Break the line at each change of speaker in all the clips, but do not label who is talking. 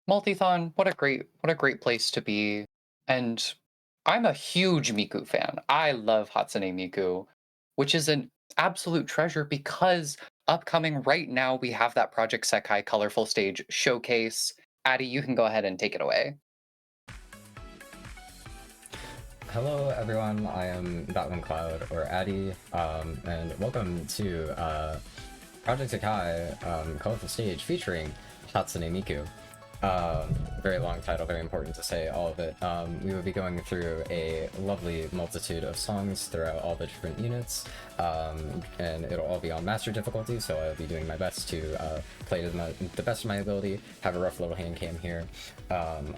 Multithon, what a great place to be. And I'm a huge Miku fan. I love Hatsune Miku, which is an absolute treasure because upcoming right now we have that Project Sekai Colorful Stage showcase. Addie, you can go ahead and take it away.
Hello everyone, I am that1cl0ud, or Addy, and welcome to Project Sekai Colorful Stage featuring Hatsune Miku. Very long title, very important to say all of it. We will be going through a lovely multitude of songs throughout all the different units, and it'll all be on master difficulty, so I'll be doing my best to play to the best of my ability, have a rough little hand cam here.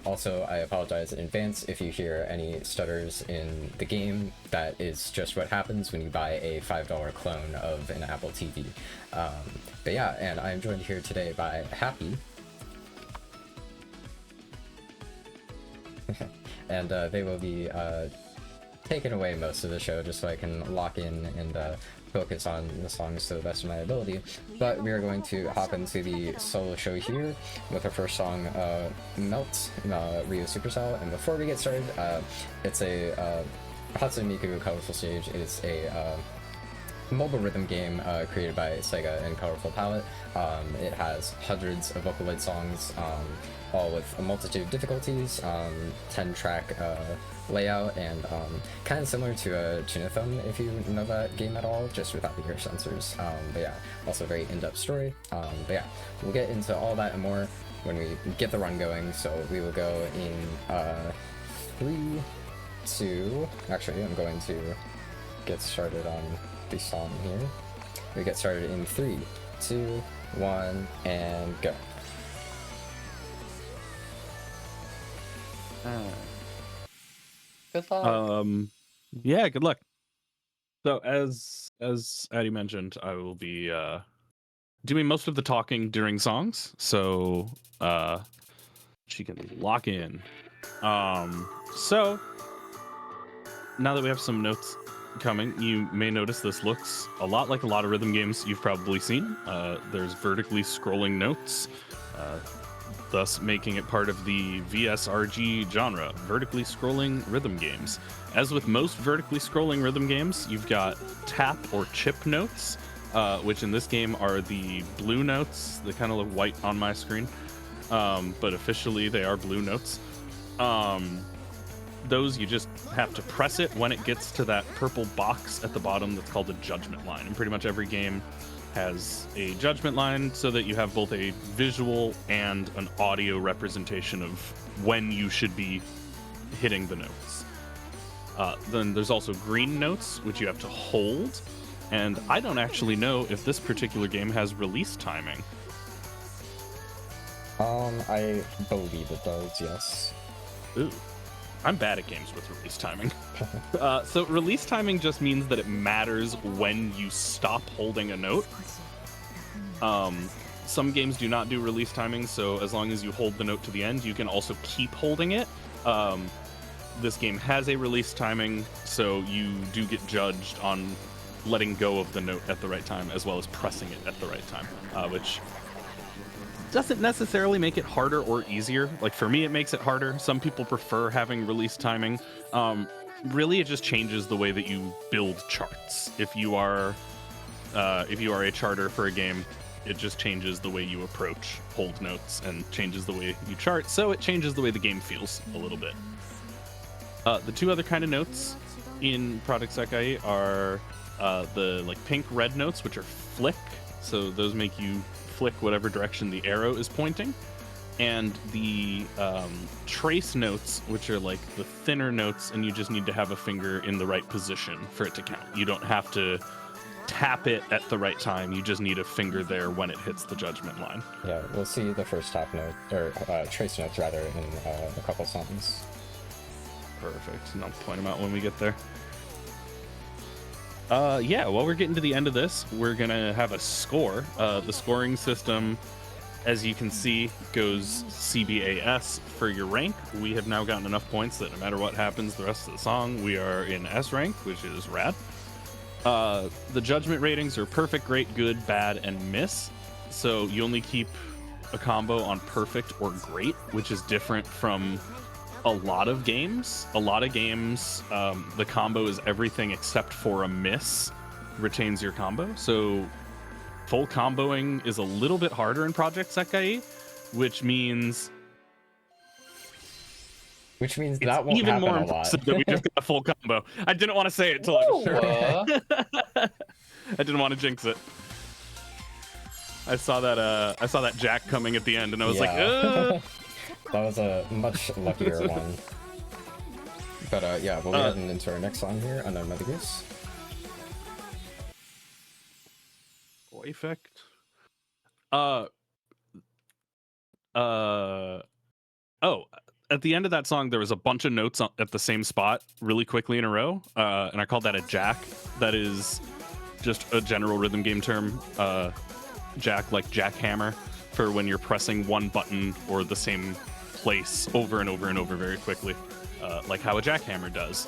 Also, I apologize in advance if you hear any stutters in the game. That is just what happens when you buy a $5 clone of an Apple TV. But yeah, and I'm joined here today by Happy. And they will be taking away most of the show just so I can lock in and focus on the songs to the best of my ability. But we are going to hop into the solo show here with our first song, Melt, Rio Supercell. And before we get started, it's a Hatsune Miku Colorful Stage is a mobile rhythm game created by Sega and Colorful Palette. It has hundreds of Vocaloid songs, all with a multitude of difficulties, 10-track layout, and kind of similar to a Multithon, if you know that game at all, just without the ear sensors. But yeah, also a very in-depth story. But yeah, we'll get into all that and more when we get the run going. So we will go in 3, 2... Actually, I'm going to get started on the song here. We get started in 3, 2, 1, and go.
Good luck.
Yeah, good luck. So as Addy mentioned, I will be doing most of the talking during songs, so she can lock in. So now that we have some notes coming, you may notice this looks a lot like a lot of rhythm games you've probably seen. There's vertically scrolling notes, thus making it part of the VSRG genre, vertically scrolling rhythm games. As with most vertically scrolling rhythm games, you've got tap or chip notes, which in this game are the blue notes. They kind of look white on my screen, but officially they are blue notes. Those you just have to press it when it gets to that purple box at the bottom that's called a judgment line. And pretty much every game has a judgment line so that you have both a visual and an audio representation of when you should be hitting the notes. Then there's also green notes, which you have to hold. And I don't actually know if this particular game has release timing.
I believe it does, yes.
Ooh. I'm bad at games with release timing. So release timing just means that it matters when you stop holding a note. Some games do not do release timing, so as long as you hold the note to the end, you can also keep holding it. This game has a release timing, so you do get judged on letting go of the note at the right time, as well as pressing it at the right time, which doesn't necessarily make it harder or easier. Like for me, it makes it harder. Some people prefer having release timing. Really, it just changes the way that you build charts. If you are a charter for a game, it just changes the way you approach hold notes and changes the way you chart. So it changes the way the game feels a little bit. The two other kind of notes in Project Sekai are the like pink red notes, which are flick. So those make you flick whatever direction the arrow is pointing, and the trace notes, which are like the thinner notes, and you just need to have a finger in the right position for it to count. You don't have to tap it at the right time, you just need a finger there when it hits the judgment line.
Yeah, we'll see the first tap note, or trace notes rather, in a couple songs.
Perfect, and I'll point them out when we get there. Yeah, while we're getting to the end of this, we're gonna have a score. The scoring system, as you can see, goes CBAS for your rank. We have now gotten enough points that no matter what happens the rest of the song, we are in S rank, which is rad. The judgment ratings are perfect, great, good, bad, and miss. So you only keep a combo on perfect or great, which is different from a lot of games. A lot of games, the combo is everything except for a miss retains your combo. So full comboing is a little bit harder in Project Sekai, which means
Which means
it's
that won't
even
happen
more
a lot.
impressive that we just got a full combo. I didn't want to say it till I was sure. I didn't want to jinx it. I saw that Jack coming at the end, and I was like,
That was a much luckier one. But yeah, we'll be heading into our next song here, Unknown Mother Goose.
Effect. Oh, at the end of that song, there was a bunch of notes at the same spot really quickly in a row, and I called that a jack. That is just a general rhythm game term. Jack, like jackhammer, for when you're pressing one button or the same place over and over and over very quickly, like how a jackhammer does.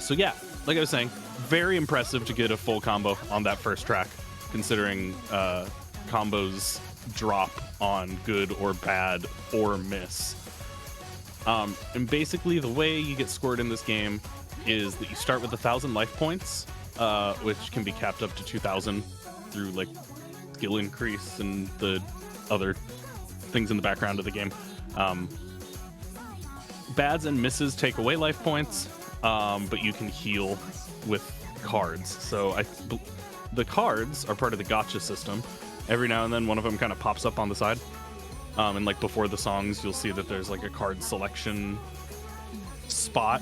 So yeah, like I was saying, very impressive to get a full combo on that first track, considering combos drop on good or bad or miss. And basically the way you get scored in this game is that you start with 1,000 life points, which can be capped up to 2,000 through like skill increase and the other things in the background of the game. Bads and misses take away life points, but you can heal with cards. So the cards are part of the gacha system. Every now and then one of them kind of pops up on the side. And like before the songs, you'll see that there's like a card selection spot.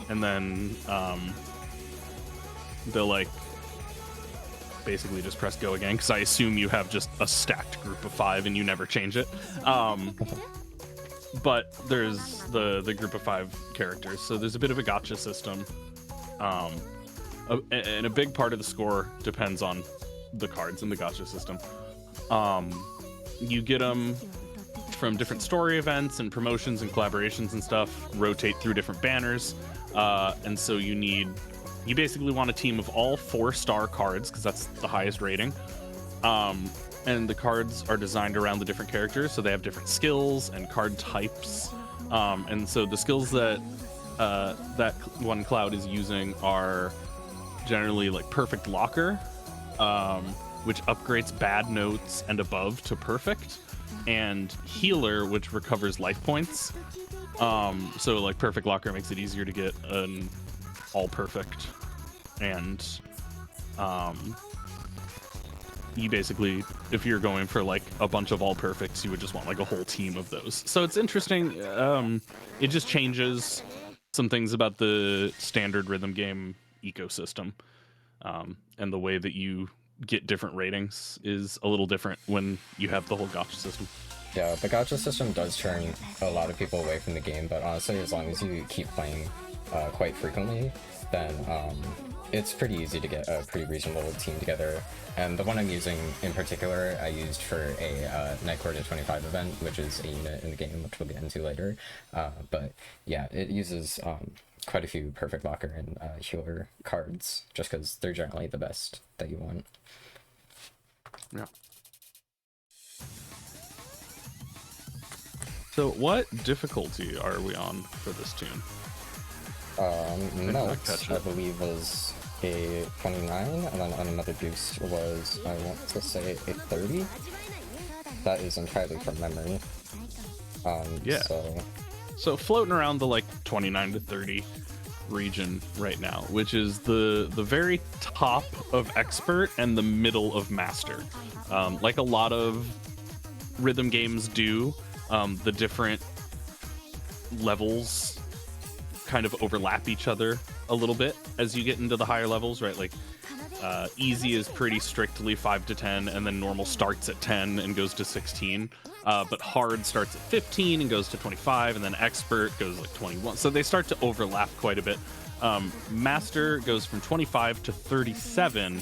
And then they'll like basically just press go again, because I assume you have just a stacked group of 5 and you never change it. But there's the group of 5 characters, so there's a bit of a gacha system. And a big part of the score depends on the cards in the gacha system. You get them from different story events and promotions and collaborations and stuff, rotate through different banners. And so you basically want a team of all 4-star cards, because that's the highest rating. And the cards are designed around the different characters, so they have different skills and card types. And so the skills that that1cl0ud is using are generally like Perfect Locker, which upgrades bad notes and above to perfect, and Healer, which recovers life points. So like Perfect Locker makes it easier to get an all perfect, and you basically, if you're going for like a bunch of all perfects, you would just want like a whole team of those. So it's interesting. It just changes some things about the standard rhythm game ecosystem, and the way that you get different ratings is a little different when you have the whole gacha system.
Yeah, the gacha system does turn a lot of people away from the game, but honestly, as long as you keep playing quite frequently, then it's pretty easy to get a pretty reasonable team together. And the one I'm using in particular, I used for a Night Court 25 event, which is a unit in the game, which we'll get into later. But yeah, it uses quite a few Perfect Locker and Healer cards, just because they're generally the best that you want.
Yeah. So what difficulty are we on for this tune?
Notes, I believe, was a 29, and then another Goose was, I want to say, a 30. That is entirely from memory.
Yeah. So floating around the like 29 to 30 region right now, which is the very top of expert and the middle of master. Like a lot of rhythm games do, the different levels kind of overlap each other a little bit as you get into the higher levels, right? Like easy is pretty strictly 5 to 10, and then normal starts at 10 and goes to 16. But hard starts at 15 and goes to 25, and then expert goes like 21. So they start to overlap quite a bit. Master goes from 25 to 37,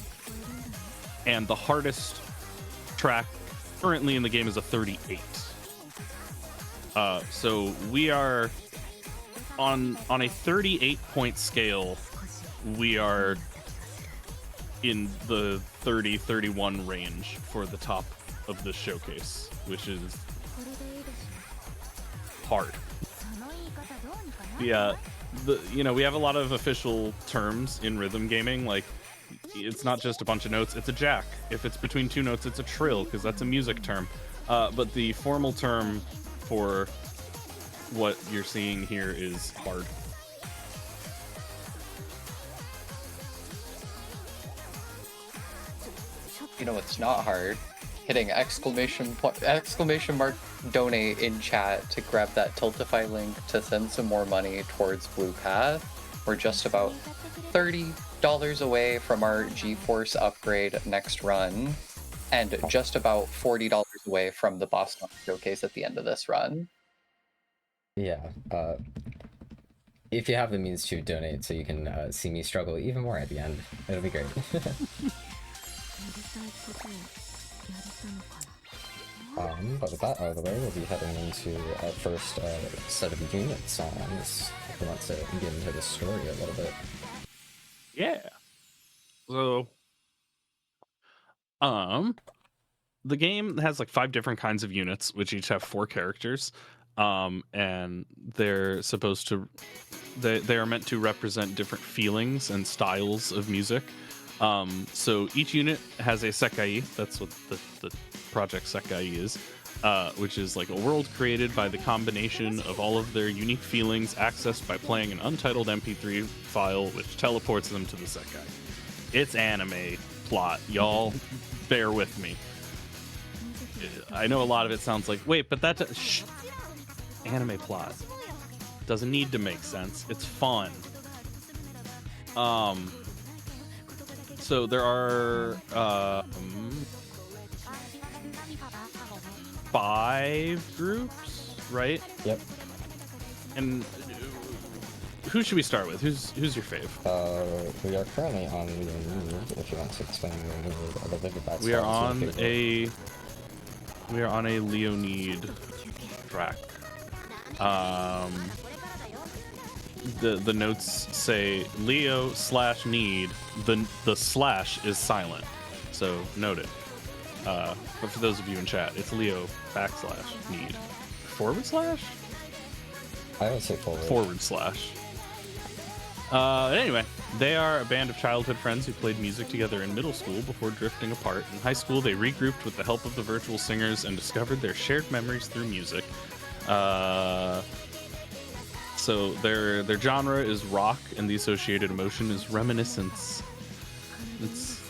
and the hardest track currently in the game is a 38. So we are on a 38 point scale. We are in the 30-31 range for the top of the showcase, which is hard. Yeah, we have a lot of official terms in rhythm gaming, like it's not just a bunch of notes, it's a jack. If it's between two notes, it's a trill, because that's a music term. But the formal term for what you're seeing here is hard.
You know, it's not hard. Hitting exclamation mark donate in chat to grab that Tiltify link to send some more money towards Blue Path. We're just about $30 away from our GeForce upgrade next run, and just about $40 away from the Boston showcase at the end of this run.
Yeah. If you have the means to donate so you can see me struggle even more at the end, it'll be great. But with that out of the way, we'll be heading into our first set of unit songs. If we want to get into the story a little bit.
Yeah. So, the game has like 5 different kinds of units, which each have 4 characters. And they're supposed to, they are meant to represent different feelings and styles of music. So each unit has a Sekai, that's what the project Sekai is, which is like a world created by the combination of all of their unique feelings accessed by playing an untitled MP3 file, which teleports them to the Sekai. It's anime plot, y'all. Bear with me. I know a lot of it sounds like, wait, but that anime plot doesn't need to make sense. It's fun. So there are 5 groups, right?
Yep.
And who should we start with? Who's your fave?
We are currently on Leonid, if you want to explain the Vivid Bats.
We are on a Leonid track. The notes say Leo/need. The slash is silent, so note it. But for those of you in chat, it's Leo /need. /?
I would say forward.
/ Anyway, they are a band of childhood friends who played music together in middle school before drifting apart. In high school, they regrouped with the help of the virtual singers and discovered their shared memories through music. So their genre is rock, and the associated emotion is reminiscence. It's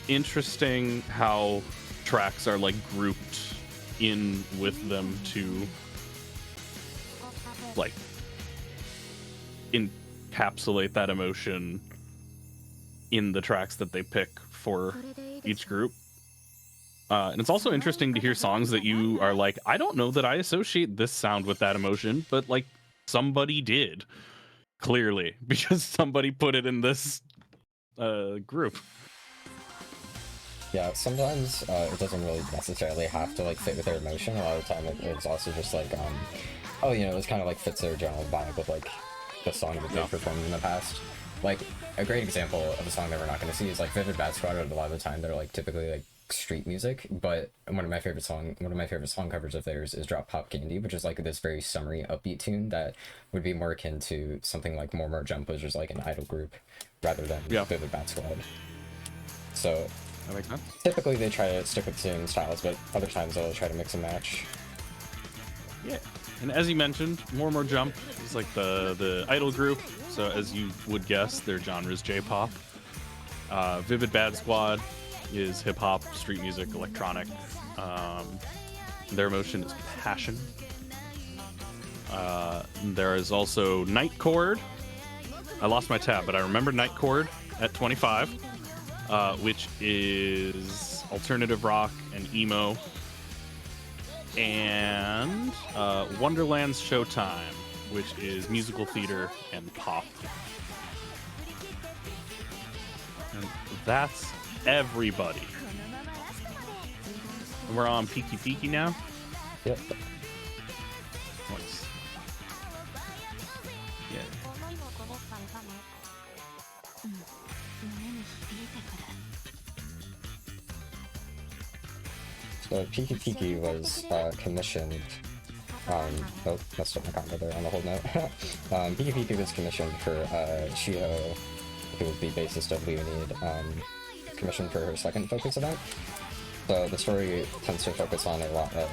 interesting how tracks are like grouped in with them to like encapsulate that emotion in the tracks that they pick for each group. And it's also interesting to hear songs that you are like, I don't know that I associate this sound with that emotion, but like somebody did, clearly, because somebody put it in this group.
Yeah, sometimes it doesn't really necessarily have to like fit with their emotion. A lot of the time it's also just like, oh, you know, it was kind of like fits their general vibe with like the song that they've performed in the past. Like a great example of a song that we're not going to see is like Vivid Bad Squad. A lot of the time they're like typically like street music, but one of my favorite song covers of theirs is Drop Pop Candy, which is like this very summery upbeat tune that would be more akin to something like More Jump, which is like an idol group rather than Vivid Bat Squad. So
that makes sense.
Typically they try to stick with the same styles, but other times they'll try to mix and match.
Yeah, and as you mentioned, More Jump is like the idol group, so as you would guess, their genre is J-pop. Vivid Bad Squad is hip-hop, street music, electronic. Their emotion is passion. There is also Night Chord. I lost my tab, but I remember Night Chord at 25, which is alternative rock and emo. And Wonderland's Showtime, which is musical theater and pop. And that's everybody. And we're on Peaky Peaky now?
Yep.
Nice. Yeah.
So Piki Piki was commissioned. Oh, messed up my combo there on the hold note. Piki Piki was commissioned for Shiho, who was the bassist of Leonid, commissioned for her second focus event. So the story tends to focus on a lot of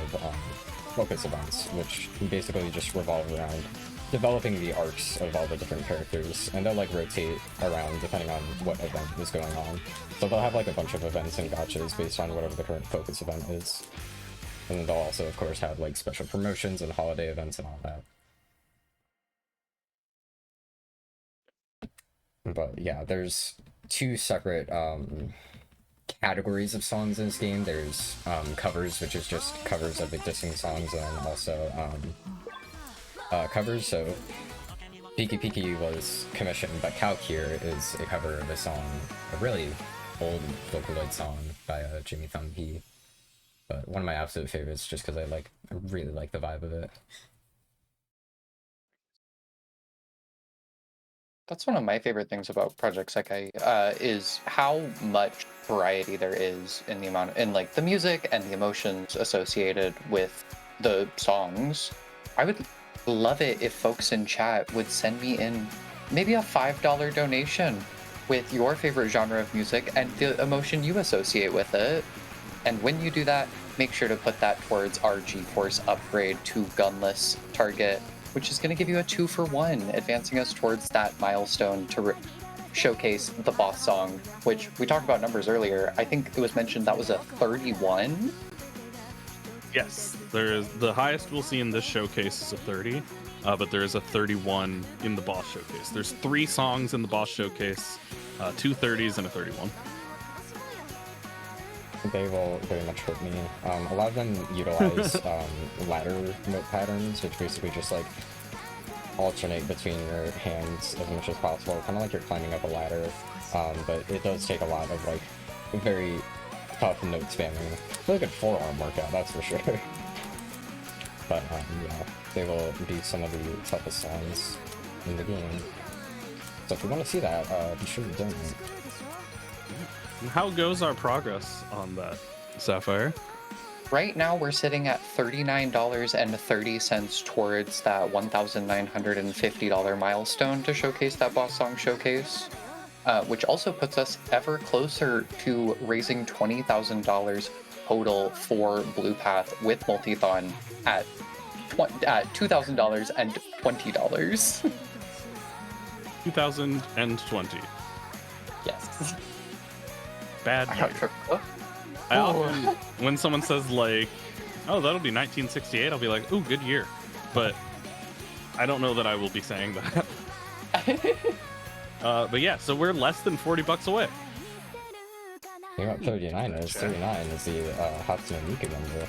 focus events, which basically just revolve around developing the arcs of all the different characters, and they'll like rotate around depending on what event is going on. So they'll have like a bunch of events and gotchas based on whatever the current focus event is. And then they'll also, of course, have like special promotions and holiday events and all that. But yeah, there's two separate categories of songs in this game. There's covers, which is just covers of existing songs, and also covers. So Piki Piki was commissioned, but Calc here is a cover of a song, a really old Vocaloid song by Jimmy Thumb P. But one of my absolute favorites, just because I really like the vibe of it.
That's one of my favorite things about Project Sekai, is how much variety there is in the amount in like the music and the emotions associated with the songs. I would love it if folks in chat would send me in maybe a $5 donation with your favorite genre of music and the emotion you associate with it. And when you do that, make sure to put that towards our GeForce upgrade to gunless target, which is going to give you a 2-for-1, advancing us towards that milestone to showcase the boss song, which we talked about numbers earlier. I think it was mentioned that was a 31.
Yes, there is. The highest we'll see in this showcase is a 30, but there is a 31 in the boss showcase. There's 3 songs in the boss showcase, 2 30s and a 31.
They will very much hurt me. A lot of them utilize ladder note patterns, which basically just like alternate between your hands as much as possible, kind of like you're climbing up a ladder. But it does take a lot of like very tough note spamming. It's like a forearm workout, that's for sure. But yeah, they will be some of the toughest songs in the game. So if you want to see that, be sure to donate.
How goes our progress on that, Sapphire?
Right now, we're sitting at $39.30 towards that $1,950 milestone to showcase that boss song showcase, which also puts us ever closer to raising $20,000 total for Blue Path with Multithon at $2,000 and $20.
2020.
Yes.
Bad year. I often, when someone says like, oh, that'll be 1968, I'll be like, ooh, good year. But I don't know that I will be saying that. But yeah, so we're less than $40 away.
You're at 39 is 39 is the Hatsune Miku number.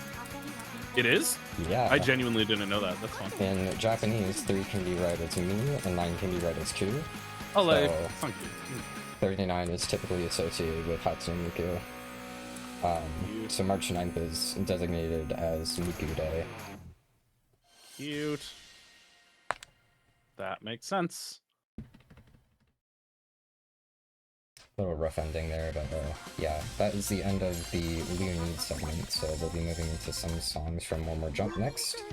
It is?
Yeah.
I genuinely didn't know that. That's fun.
In Japanese, 3 can be read as mi, and 9 can be read as ku.
Oh, like,
so,
thank you.
39 is typically associated with Hatsune Miku. So March 9th is designated as Miku Day.
Cute. That makes sense.
Little rough ending there, but yeah, that is the end of the Leonid segment, so we'll be moving into some songs from One More Jump next.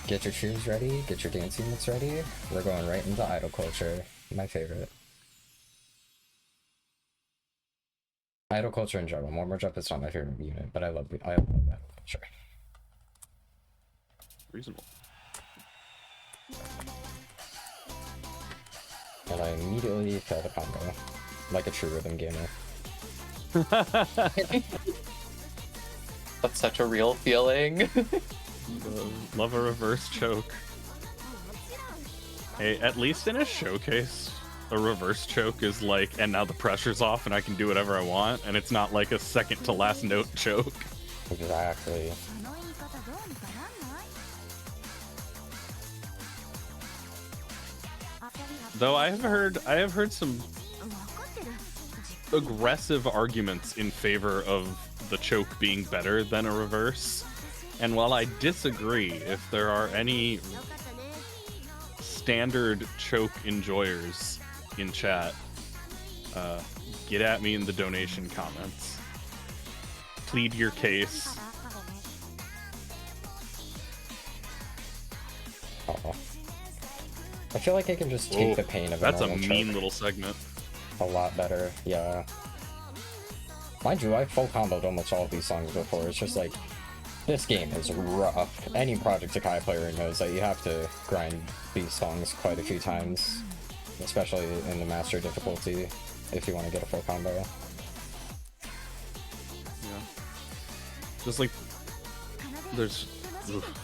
Get your shoes ready, get your dance units ready. We're going right into idol culture, my favorite. Idol culture in general. One More Jump is not my favorite unit, but I love idol culture.
Reasonable.
And I immediately failed a combo, like a true rhythm gamer.
That's such a real feeling.
Love a reverse choke. Hey, at least in a showcase, a reverse choke is like, and now the pressure's off and I can do whatever I want, and it's not like a second to last note choke.
Exactly.
Though I have heard some aggressive arguments in favor of the choke being better than a reverse. And while I disagree, if there are any standard choke enjoyers in chat, get at me in the donation comments. Plead your case.
Oh. I feel like I can just take the pain of a
that's a
normal
mean
choke
little segment.
a lot better. Yeah. Mind you, I've full comboed almost all of these songs before. It's just like, this game is rough. Any Project SEKAI player knows that you have to grind these songs quite a few times, especially in the master difficulty, if you want to get a full combo.
Yeah. Just like, there's... Oof.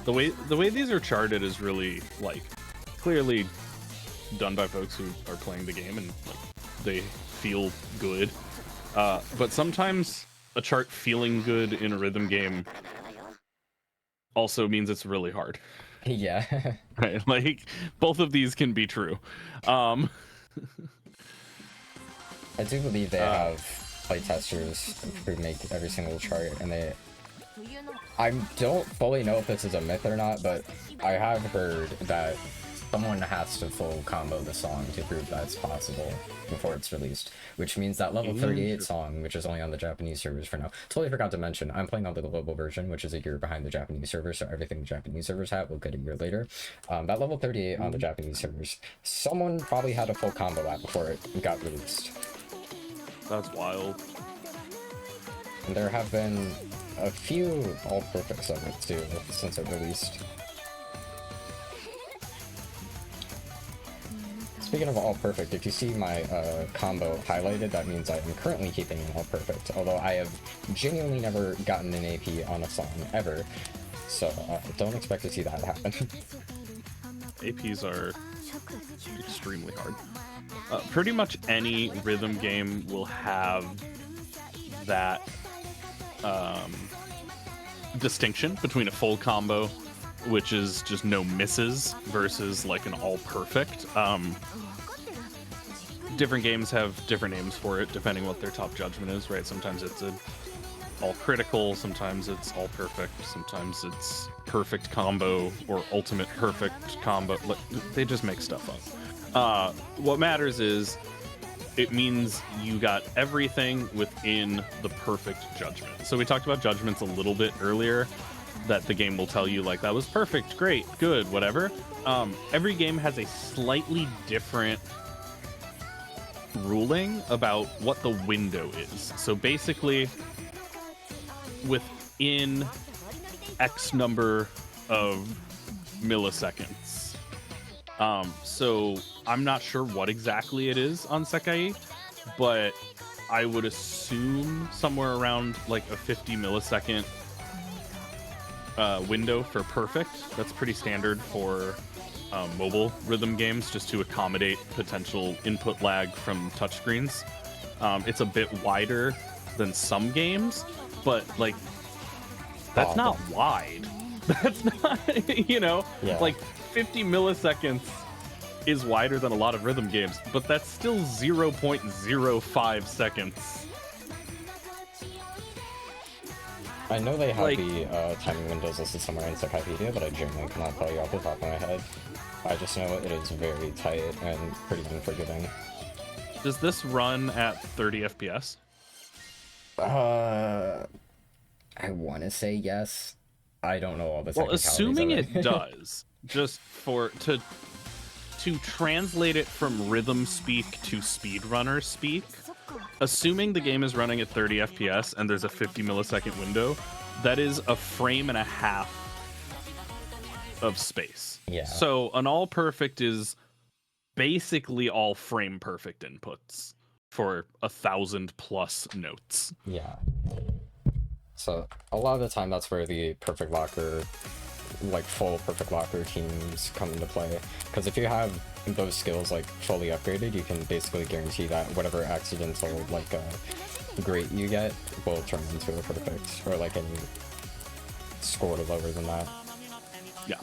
The way these are charted is really, like, clearly done by folks who are playing the game and, like, they feel good. But sometimes a chart feeling good in a rhythm game also means it's really hard.
Yeah.
Right? Like, both of these can be true.
I do believe they have playtesters who make every single chart, and I don't fully know if this is a myth or not, but I have heard that someone has to full combo the song to prove that it's possible before it's released, which means that level 38 song, which is only on the Japanese servers for now. Totally forgot to mention, I'm playing on the global version, which is a year behind the Japanese server, so everything the Japanese servers have will get a year later. That level 38 on the Japanese servers, someone probably had a full combo that before it got released.
That's wild.
And there have been a few all-perfects of it too, since it released. Speaking of all perfect, if you see my combo highlighted, that means I am currently keeping an all perfect, although I have genuinely never gotten an AP on a song, ever. So don't expect to see that happen.
APs are extremely hard. Pretty much any rhythm game will have that distinction between a full combo, which is just no misses, versus like an all perfect. Different games have different names for it depending what their top judgment is, right? Sometimes it's a all critical, sometimes it's all perfect, sometimes it's perfect combo or ultimate perfect combo. They just make stuff up. What matters is it means you got everything within the perfect judgment. So we talked about judgments a little bit earlier, that the game will tell you like that was perfect, great, good, whatever. Every game has a slightly different ruling about what the window is. So basically, within X number of milliseconds. So I'm not sure what exactly it is on Sekai, but I would assume somewhere around like a 50 millisecond window for perfect. That's pretty standard for mobile rhythm games, just to accommodate potential input lag from touchscreens. It's a bit wider than some games, but like that's not wide. That's not, you know, like 50 milliseconds is wider than a lot of rhythm games, but that's still 0.05 seconds.
I know they have the timing windows listed somewhere in Wikipedia, but I genuinely cannot tell you off the top of my head. I just know it is very tight and pretty unforgiving.
Does this run at 30 FPS?
I want to say yes. I don't know all the
Well,
technicalities
assuming
of
it does, just for to translate it from rhythm speak to speedrunner speak, assuming the game is running at 30 FPS and there's a 50 millisecond window, that is a frame and a half of space.
Yeah.
So an all perfect is basically all frame perfect inputs for 1,000+ notes.
Yeah. So a lot of the time that's where the perfect locker, like full perfect locker teams come into play. Because if you have those skills like fully upgraded, you can basically guarantee that whatever accidental like great you get will turn into a perfect, or like any score lower than that.
Yeah.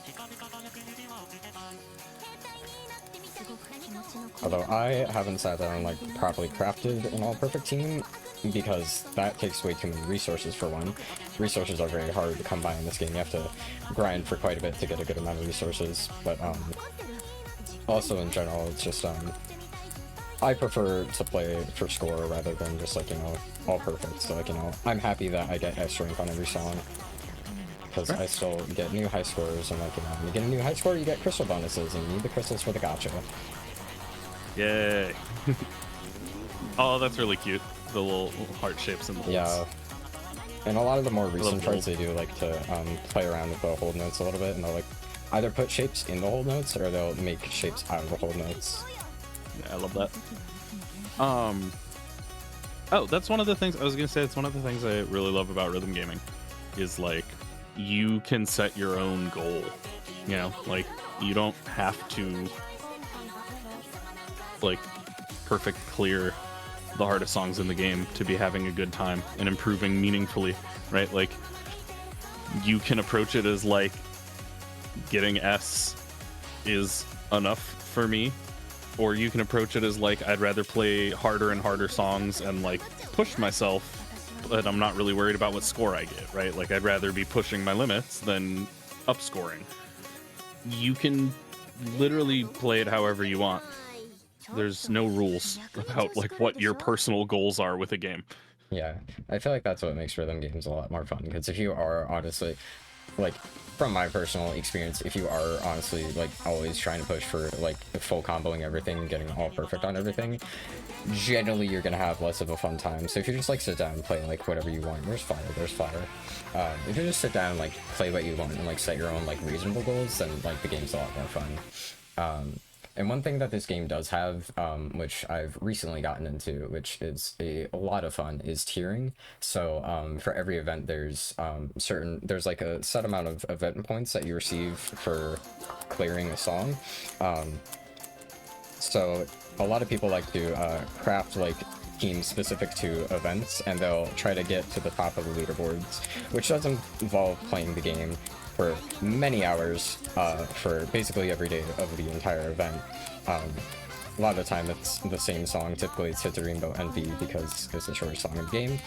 Although I haven't sat down and like properly crafted an all perfect team, because that takes way too many resources for one. Resources are very hard to come by in this game. You have to grind for quite a bit to get a good amount of resources, but also in general, it's just I prefer to play for score rather than just like, you know, all perfect. So like, you know, I'm happy that I get S rank on every song, because I still get new high scores, and like, you know, when you get a new high score, you get crystal bonuses, and you need the crystals for the gacha.
Yay. Oh, that's really cute. The little heart shapes and the holds.
Yeah. And a lot of the more recent charts, they do like to play around with the hold notes a little bit, and they'll like either put shapes in the hold notes, or they'll make shapes out of the hold notes.
Yeah, I love that. Oh, that's one of the things I was gonna say. It's one of the things I really love about rhythm gaming, is like you can set your own goal. You know, like you don't have to like perfect clear the hardest songs in the game to be having a good time and improving meaningfully, right? Like you can approach it as like getting S is enough for me, or you can approach it as like I'd rather play harder and harder songs and like push myself, but I'm not really worried about what score I get, right? Like I'd rather be pushing my limits than upscoring. You can literally play it however you want. There's no rules about like what your personal goals are with a game.
Yeah, I feel like that's what makes rhythm games a lot more fun, because if you are honestly, like, from my personal experience, if you are honestly like always trying to push for like full comboing everything and getting all perfect on everything, generally you're gonna have less of a fun time. So if you just like sit down and play like whatever you want, there's fire. If you just sit down and like play what you want and like set your own like reasonable goals, then like the game's a lot more fun. And one thing that this game does have, which I've recently gotten into, which is a lot of fun, is tiering. So for every event, there's like a set amount of event points that you receive for clearing a song. So a lot of people like to craft like teams specific to events, and they'll try to get to the top of the leaderboards, which does involve playing the game for many hours for basically every day of the entire event. A lot of the time it's the same song. Typically it's Hit the Rainbow Envy, because it's the shortest song in the game.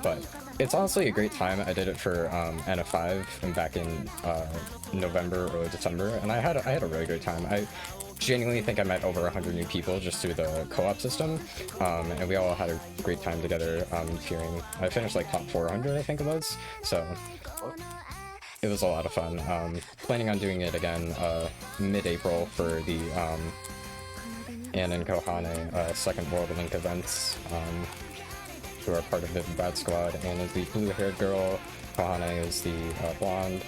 But it's honestly a great time. I did it for NF5 and back in November or December, and I had a really good time. I genuinely think I met over 100 new people just through the co-op system, and we all had a great time together cheering. I finished like top 400, I think it was, so it was a lot of fun. Planning on doing it again mid-April for the Ann and Kohane Second World Link events, who are part of the Bad Squad. Ann is the blue-haired girl, Kohane is the blonde,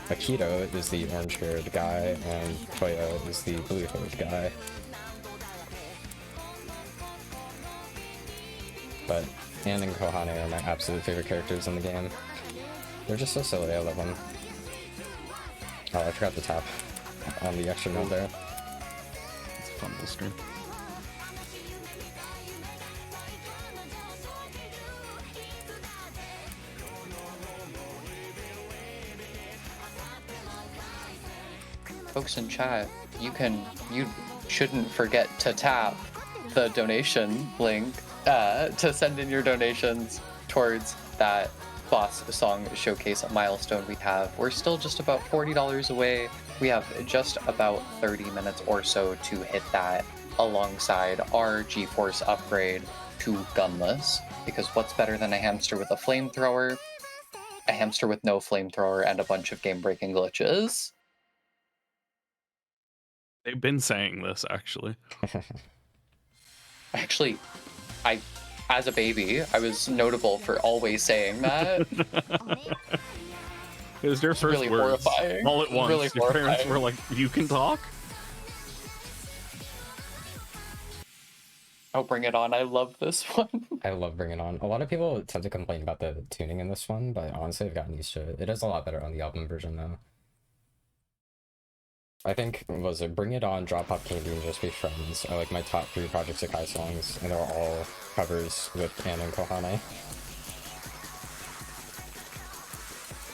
Akito is the orange-haired guy, and Toya is the blue-haired guy. But Ann and Kohane are my absolute favorite characters in the game. They're just so silly, I love them. Oh, I forgot to tap on the extra note there.
It's a fun little stream.
Folks in chat, you shouldn't forget to tap the donation link to send in your donations towards that boss song showcase milestone we have. We're still just about $40 away. We have just about 30 minutes or so to hit that, alongside our GeForce upgrade to gunless, because what's better than a hamster with a flamethrower? A hamster with no flamethrower and a bunch of game-breaking glitches.
They've been saying this, actually.
Actually, as a baby, I was notable for always saying that.
It was their first
really
words.
Horrifying.
All at once.
Really
Your parents
horrifying.
were like, "You can talk?"
Oh, bring it on. I love this one.
I love Bring It On. A lot of people tend to complain about the tuning in this one, but honestly I've gotten used to it. It is a lot better on the album version though. I think, was it Bring It On, Drop Pop Candy, and Just Be Friends are like my top 3 Project Sekai songs, and they're all covers with Ann and Kohane.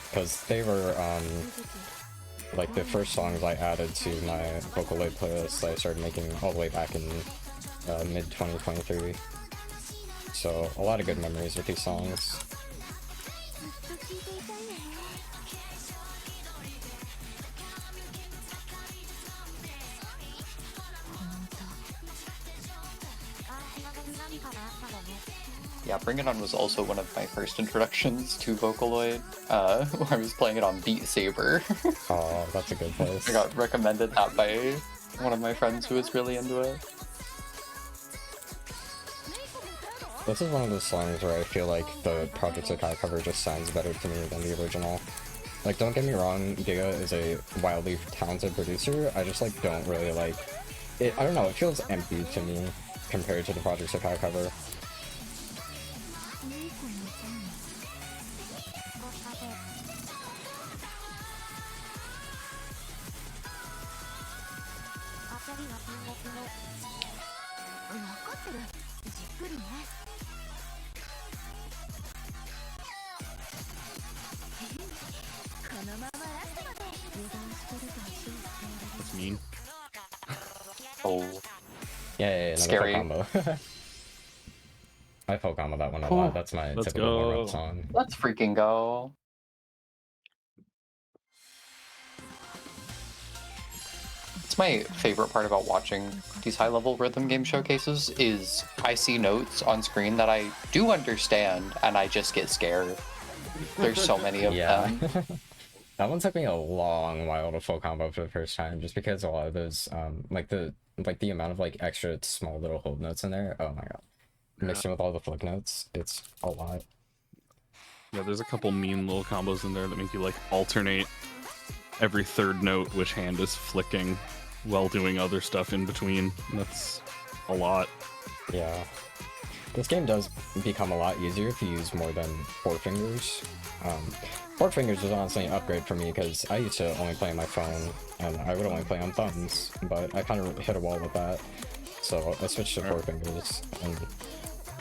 Because they were like the first songs I added to my Vocaloid playlist that I started making all the way back in mid 2023. So a lot of good memories with these songs.
Yeah, Bring It On was also one of my first introductions to Vocaloid. I was playing it on Beat Saber.
Oh, that's a good place.
I got recommended that by one of my friends who was really into it.
This is one of those songs where I feel like the Project Sekai cover just sounds better to me than the original. Like, don't get me wrong, Giga is a wildly talented producer, I just, like, don't really like it. I don't know, it feels empty to me compared to the Project Sekai cover.
That's mean.
Oh,
Yeah,
scary.
Combo. I full combo that one a lot. That's my
Let's
typical warm-up
go.
song.
Let's freaking go. It's my favorite part about watching these high-level rhythm game showcases is I see notes on screen that I do understand and I just get scared. There's so many of them.
That one took me a long while to full combo for the first time, just because a lot of those, like the amount of like extra small little hold notes in there. Oh my god, mixed in with all the flick notes, it's a lot.
Yeah, there's a couple mean little combos in there that make you like alternate every third note which hand is flicking while doing other stuff in between. That's a lot.
Yeah. This game does become a lot easier if you use more than 4 fingers. 4 fingers was honestly an upgrade for me because I used to only play on my phone and I would only play on thumbs, but I kind of hit a wall with that. So I switched to 4 fingers, and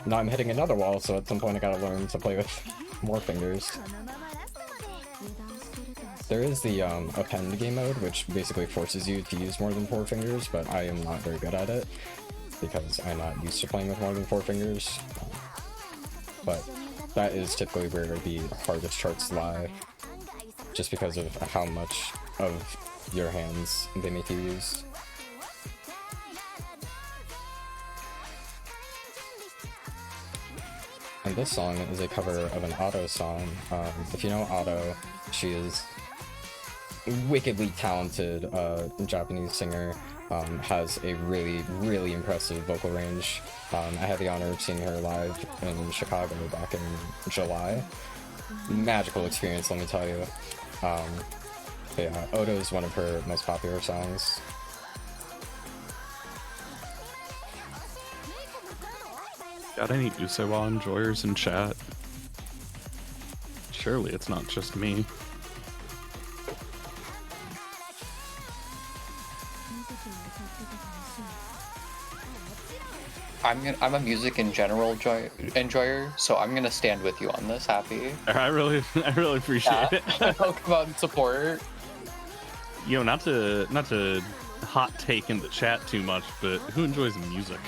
now I'm hitting another wall, so at some point I gotta learn to play with more fingers. There is the append game mode, which basically forces you to use more than 4 fingers, but I am not very good at it because I'm not used to playing with more than 4 fingers. But that is typically where the hardest charts lie, just because of how much of your hands they make you use. And this song is a cover of an Otto song. If you know Otto, she is wickedly talented Japanese singer, has a really impressive vocal range. I had the honor of seeing her live in Chicago back in July. Magical experience, let me tell you. Yeah, Odo is one of her most popular songs.
Got any Usewa enjoyers in chat? Surely it's not just me.
I'm a music in general enjoyer, so I'm gonna stand with you on this, Happy.
I really appreciate it.
I'll come out and support.
You know, not to hot take in the chat too much, but who enjoys music?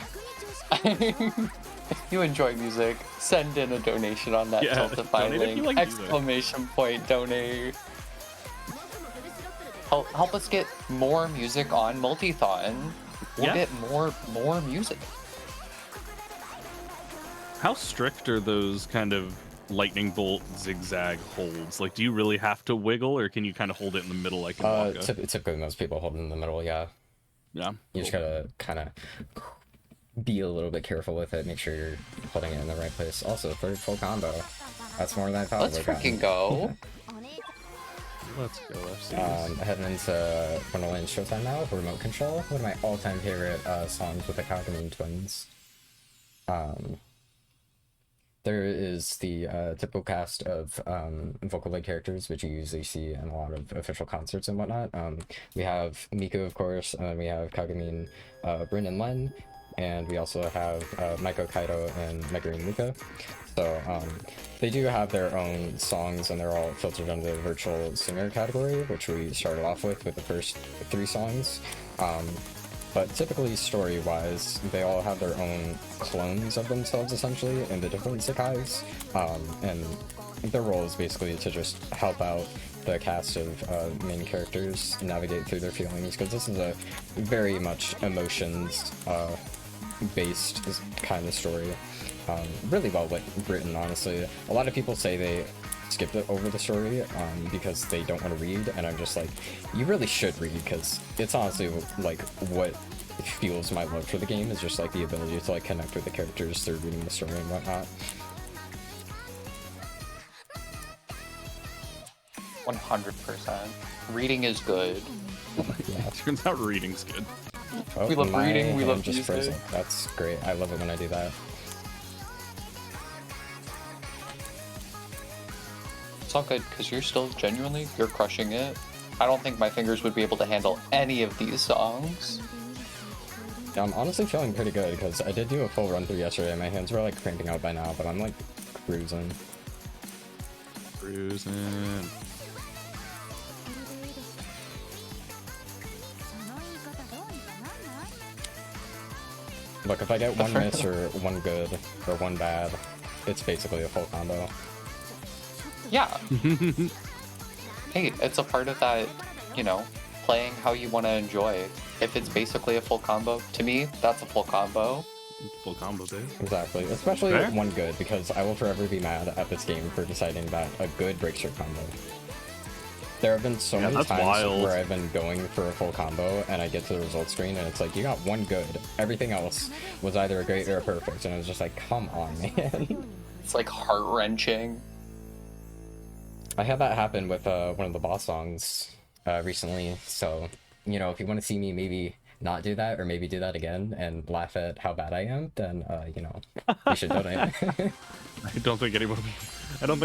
If you enjoy music, send in a donation on that Tiltify
donate if
link.
you like
Exclamation point donate. Help us get more music on Multithon. We'll get more music.
How strict are those kind of lightning bolt zigzag holds? Like, do you really have to wiggle, or can you kind of hold it in the middle like in Waka?
Typically most people hold it in the middle, yeah.
Yeah.
You just gotta kind of be a little bit careful with it, make sure you're holding it in the right place. Also, third full combo. That's more than I thought.
Let's freaking go.
Let's go, FCs.
Heading into Wonderland Showtime now, Remote Control. One of my all-time favorite songs with the Kagami twins. There is the typical cast of Vocaloid characters, which you usually see in a lot of official concerts and whatnot. We have Miku, of course, and then we have Kagami, Bryn and Len, and we also have Maiko Kaito and Meguri Muka. So they do have their own songs, and they're all filtered under the virtual singer category, which we started off with the first 3 songs. But typically, story-wise, they all have their own clones of themselves, essentially, in the different Sekais. And their role is basically to just help out the cast of main characters navigate through their feelings, because this is a very much emotions based kind of story. Really well written, honestly. A lot of people say they skipped it over the story because they don't want to read, and I'm just like, you really should read, because it's honestly like what fuels my love for the game, is just like the ability to like connect with the characters through reading the story and whatnot.
100%. Reading is good.
Yeah.
Turns out reading's good.
Oh,
We love reading, we love
just
music.
frozen. That's great. I love it when I do that.
It's all good, because you're still genuinely, you're crushing it. I don't think my fingers would be able to handle any of these songs.
Yeah, I'm honestly feeling pretty good, because I did do a full run through yesterday. My hands were like cramping out by now, but I'm like cruising.
Cruising.
Look, if I get one miss or one good or one bad, it's basically a full combo.
Yeah. Hey, it's a part of that, you know, playing how you want to enjoy. If it's basically a full combo, to me, that's a full combo.
Full combo, dude.
Exactly, especially
Fair.
one good, because I will forever be mad at this game for deciding that a good breaks your combo. There have been so many
that's
times
wild.
where I've been going for a full combo and I get to the results screen and it's like, you got one good. Everything else was either a great or a perfect, and I was just like, come on, man.
It's like heart-wrenching.
I had that happen with one of the boss songs recently, so, you know, if you want to see me maybe not do that, or maybe do that again and laugh at how bad I am, then, you know, you should donate.
I don't think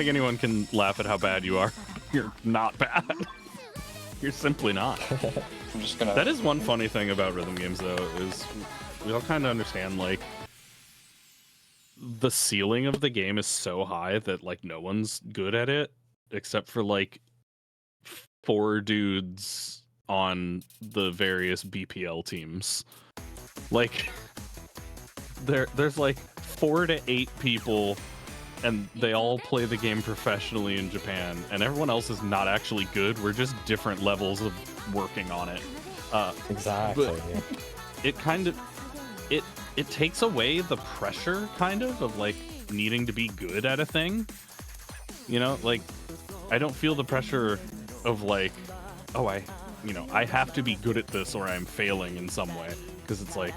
anyone can laugh at how bad you are. You're not bad. You're simply not.
I'm just gonna...
That is one funny thing about rhythm games, though, is we all kind of understand, like, the ceiling of the game is so high that, like, no one's good at it, except for, like, 4 dudes on the various BPL teams. Like, there's, like, 4 to 8 people, and they all play the game professionally in Japan, and everyone else is not actually good. We're just different levels of working on it.
Exactly.
But it kind of it takes away the pressure, kind of like needing to be good at a thing. You know, like, I don't feel the pressure of like, oh, I have to be good at this or I'm failing in some way, because it's like,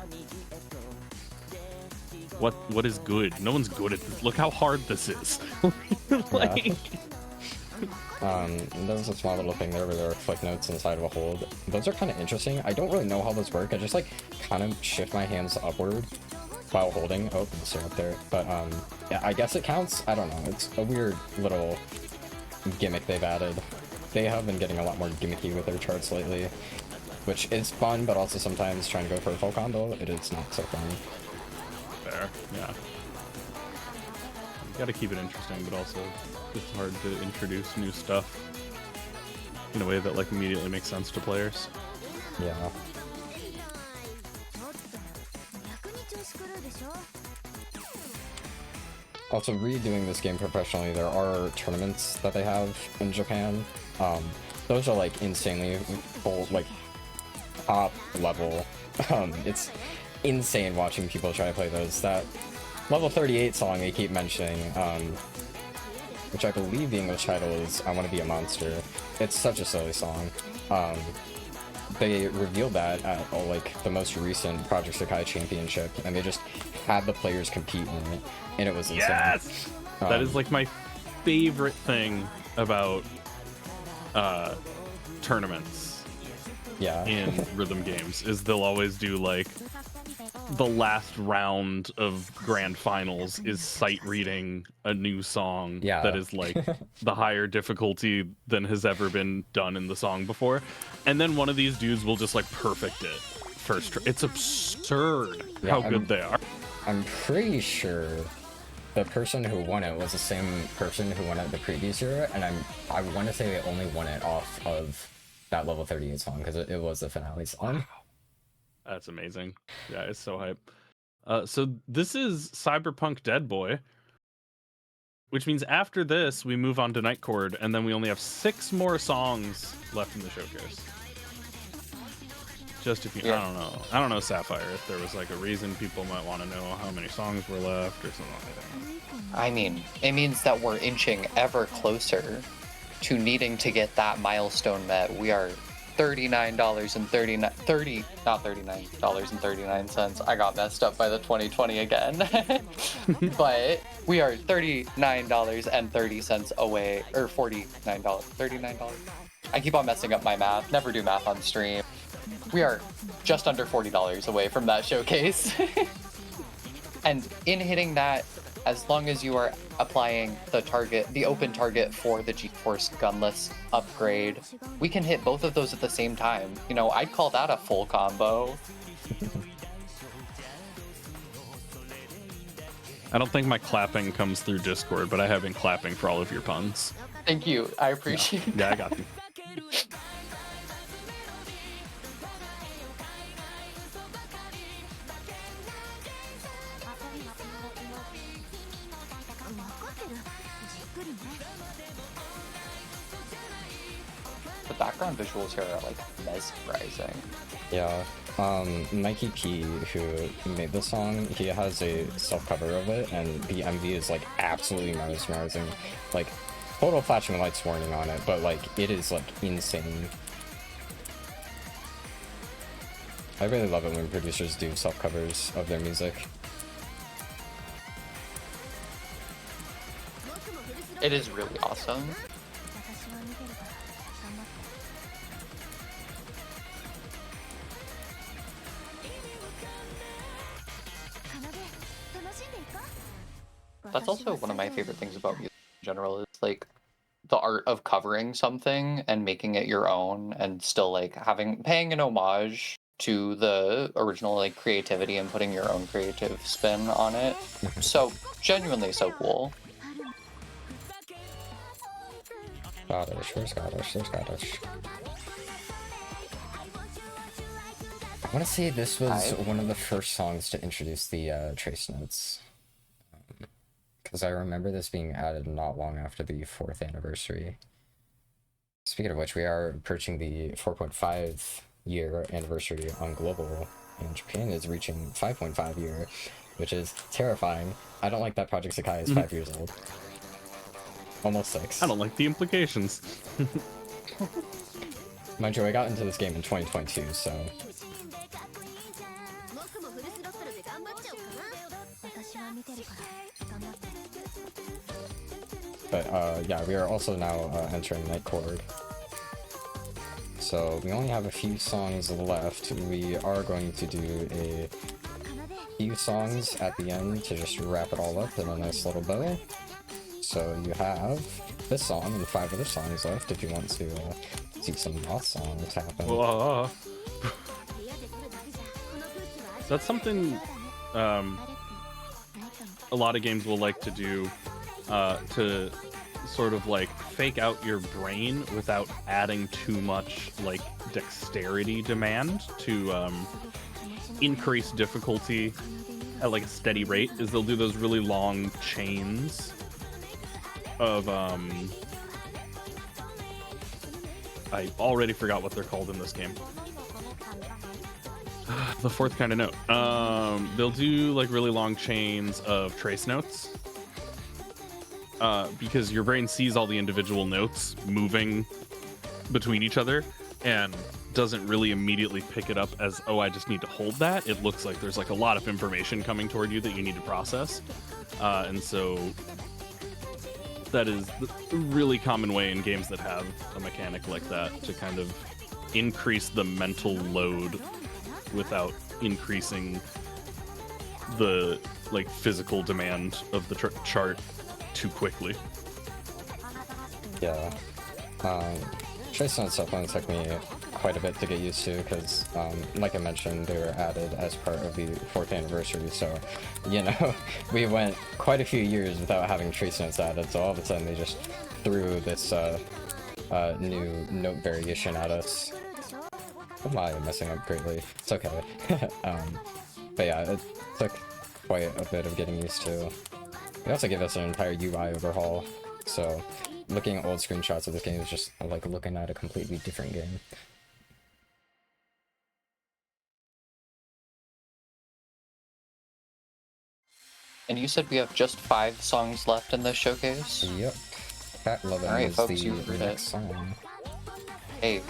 what is good? No one's good at this. Look how hard this is. Like,
Yeah. There was a small little thing there where there were click notes inside of a hold. Those are kind of interesting. I don't really know how those work. I just like kind of shift my hands upward while holding. Oh, it's up there. But yeah, I guess it counts. I don't know. It's a weird little gimmick they've added. They have been getting a lot more gimmicky with their charts lately, which is fun, but also sometimes trying to go for a full combo, it is not so fun.
fair, yeah. You gotta keep it interesting, but also it's hard to introduce new stuff in a way that like immediately makes sense to players.
Yeah. Also, redoing this game professionally, there are tournaments that they have in Japan. Those are like insanely full, like top level. It's insane watching people try to play those. That level 38 song they keep mentioning, which I believe the English title is "I Want to Be a Monster." It's such a silly song. They revealed that at like the most recent Project Sekai Championship, and they just had the players compete in it, and it was insane.
Yes! That is like my favorite thing about tournaments
Yeah.
in rhythm games, is they'll always do like the last round of grand finals is sight reading a new song
Yeah.
that is like the higher difficulty than has ever been done in the song before, and then one of these dudes will just like perfect it first it's absurd
Yeah,
how good they are.
I'm pretty sure the person who won it was the same person who won it the previous year, and I want to say they only won it off of that level 38 song, because it was the finale song.
That's amazing. Yeah, it's so hype. So this is Cyberpunk Dead Boy, which means after this we move on to Night Chord, and then we only have 6 more songs left in the showcase. Just if you,
Yeah.
I don't know, Sapphire, if there was like a reason people might want to know how many songs were left or something like that.
I mean, it means that we're inching ever closer to needing to get that milestone met. We are $39.39. I got messed up by the 2020 again. But we are $39.30 away, or $49, $39. I keep on messing up my math. Never do math on stream. We are just under $40 away from that showcase. And in hitting that, as long as you are applying the open target for the GeForce gunless upgrade, we can hit both of those at the same time. You know, I'd call that a full combo.
I don't think my clapping comes through Discord, but I have been clapping for all of your puns.
Thank you. I appreciate it.
Yeah, I got you.
The background visuals here are like mesmerizing.
Yeah, Mikey P, who made the song, he has a self-cover of it, and the MV is like absolutely mesmerizing. Like, total flashing lights warning on it, but like, it is like insane. I really love it when producers do self-covers of their music.
It is really awesome. That's also one of my favorite things about music in general, is like the art of covering something and making it your own, and still like paying an homage to the original like creativity and putting your own creative spin on it. So genuinely so cool.
Scottish, we're Scottish, they're Scottish. I want to say this was one of the first songs to introduce the trace notes. Because I remember this being added not long after the 4th anniversary. Speaking of which, we are approaching the 4.5 year anniversary on global, and Japan is reaching 5.5 year, which is terrifying. I don't like that Project Sekai is 5 years old. Almost 6.
I don't like the implications.
Mind you, I got into this game in 2022, so... But yeah, we are also now entering Night Chord. So we only have a few songs left. We are going to do a few songs at the end to just wrap it all up in a nice little bow. So you have this song and 5 other songs left if you want to see some Moth songs happen.
That's something a lot of games will like to do, to sort of like fake out your brain without adding too much like dexterity demand to increase difficulty at like a steady rate, is they'll do those really long chains of I already forgot what they're called in this game. The 4th kind of note. They'll do like really long chains of trace notes, because your brain sees all the individual notes moving between each other and doesn't really immediately pick it up as, oh, I just need to hold that. It looks like there's like a lot of information coming toward you that you need to process, and so that is a really common way in games that have a mechanic like that to kind of increase the mental load without increasing the like physical demand of the chart too quickly.
Yeah. Trace notes definitely took me quite a bit to get used to because, like I mentioned, they were added as part of the 4th anniversary, so, you know, we went quite a few years without having trace notes added, so all of a sudden they just threw this new note variation at us. Oh my, I'm messing up greatly. It's okay. But yeah, it took quite a bit of getting used to. They also gave us an entire UI overhaul, so looking at old screenshots of this game is just like looking at a completely different game.
And you said we have just 5 songs left in this showcase?
Yep. Cat Lovin'
Alright,
is
folks,
the
you heard
next
it.
song.
Hey,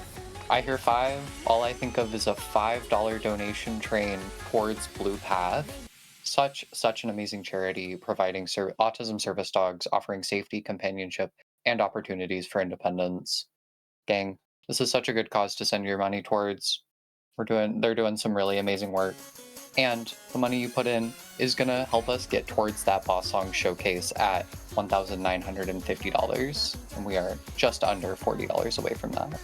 I hear 5, all I think of is a $5 donation train towards Blue Path. Such an amazing charity providing autism service dogs, offering safety, companionship, and opportunities for independence. Gang, this is such a good cause to send your money towards. They're doing some really amazing work. And the money you put in is gonna help us get towards that Boss Song showcase at $1,950. And we are just under $40 away from that.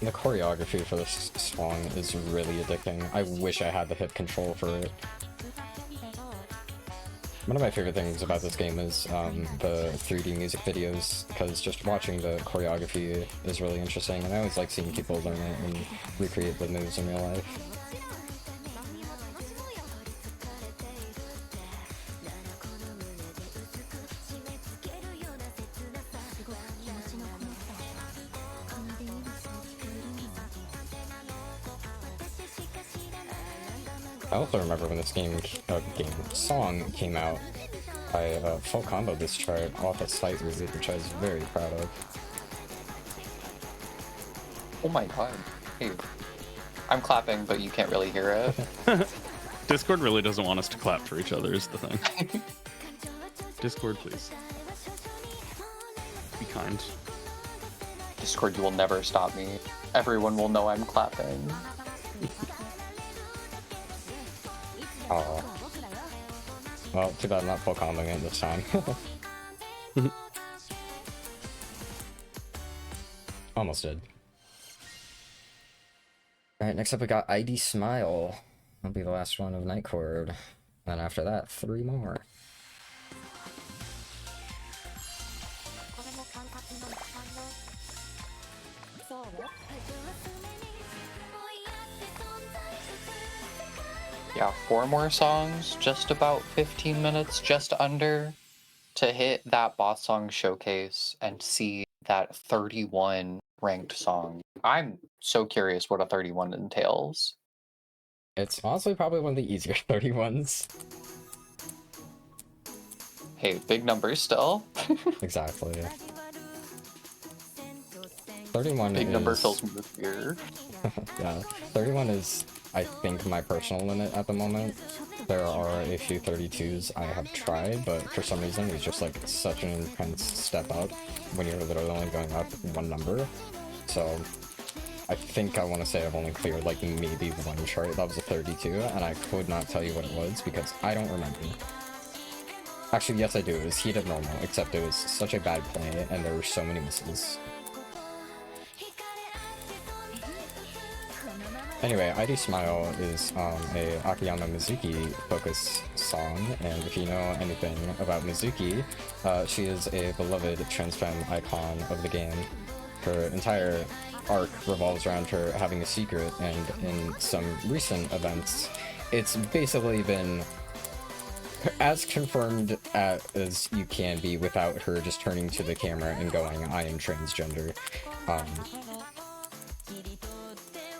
The choreography for this song is really addicting. I wish I had the hip control for it. One of my favorite things about this game is the 3D music videos, because just watching the choreography is really interesting, and I always like seeing people learn it and recreate the moves in real life. I also remember when this song came out, I full combo this chart off a site review, which I was very proud of.
Oh my god. Hey, I'm clapping, but you can't really hear it.
Discord really doesn't want us to clap for each other is the thing. Discord, please. Be kind.
Discord, you will never stop me. Everyone will know I'm clapping.
Oh. Well, too bad I'm not full comboing it this time. Almost did. Alright, next up we got ID Smile. That'll be the last one of Nightcord. And after that, 3 more.
Yeah, 4 more songs, just about 15 minutes, just under, to hit that Boss Song showcase and see that 31 ranked song. I'm so curious what a 31 entails.
It's honestly probably one of the easier 31s.
Hey, big numbers still.
Exactly. 31
Big
is...
number fills me with fear.
Yeah, 31 is, I think, my personal limit at the moment. There are a few 32s I have tried, but for some reason it's just like such an intense step up when you're literally only going up 1 number. So I think I want to say I've only cleared like maybe 1 chart that was a 32, and I could not tell you what it was because I don't remember. Actually, yes I do, it was Heat of Normal, except it was such a bad play and there were so many misses. Anyway, ID Smile is a Akiyama Mizuki focus song, and if you know anything about Mizuki, she is a beloved trans femme icon of the game. Her entire arc revolves around her having a secret, and in some recent events, it's basically been as confirmed as you can be without her just turning to the camera and going, I am transgender.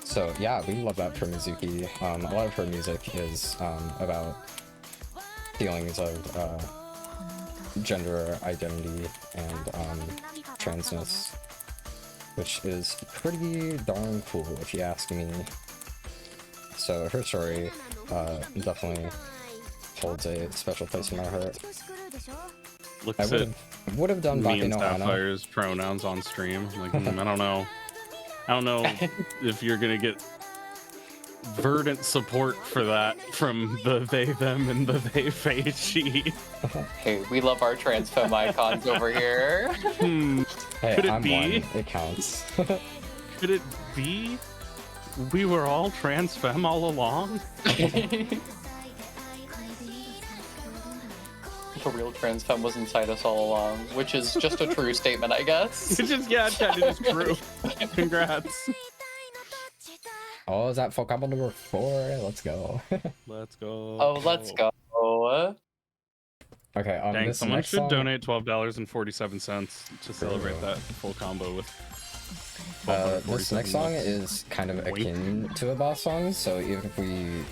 So yeah, we love that for Mizuki. A lot of her music is about feelings of gender identity and transness, which is pretty darn cool if you ask me. So her story definitely holds a special place in my heart.
Looks
I would have done
me
Baki
and
no Hana.
Sapphire's pronouns on stream. Like, I don't know if you're gonna get verdant support for that from the they, them, and the they, they, she.
Hey, we love our trans femme icons over here.
Hey,
Could it
I'm
be?
one. It counts.
Could it be we were all trans femme all along?
The real trans femme was inside us all along, which is just a true statement, I guess.
It's just, yeah, it is true. Congrats.
Oh, is that full combo number 4? Let's go.
Let's go.
Oh, let's go.
Okay,
Dang,
this
someone
next
should
song...
donate $12.47 to celebrate that full combo with
this next song is kind of akin to a boss song, so even if we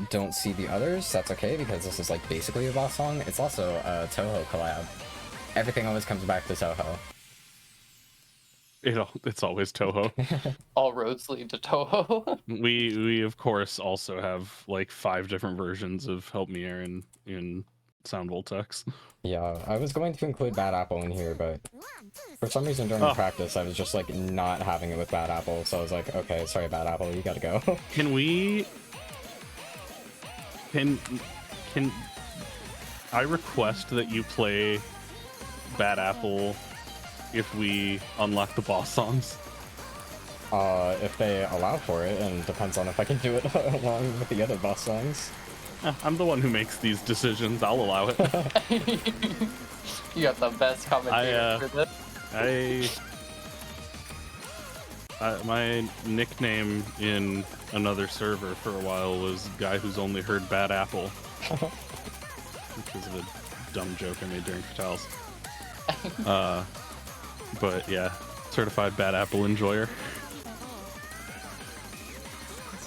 don't see the others, that's okay, because this is like basically a boss song. It's also a Toho collab. Everything always comes back to Toho.
It's always Toho.
All roads lead to Toho.
we of course also have like 5 different versions of Help Me Aaron in Sound Voltex.
Yeah, I was going to include Bad Apple in here, but for some reason during practice I was just like not having it with Bad Apple, so I was like, okay, sorry Bad Apple, you gotta go.
Can I request that you play Bad Apple if we unlock the boss songs?
If they allow for it, and depends on if I can do it along with the other boss songs.
I'm the one who makes these decisions. I'll allow it.
You got the best commentator for this.
My nickname in another server for a while was Guy Who's Only Heard Bad Apple. Which was a dumb joke I made during Fatales. But yeah, certified Bad Apple enjoyer.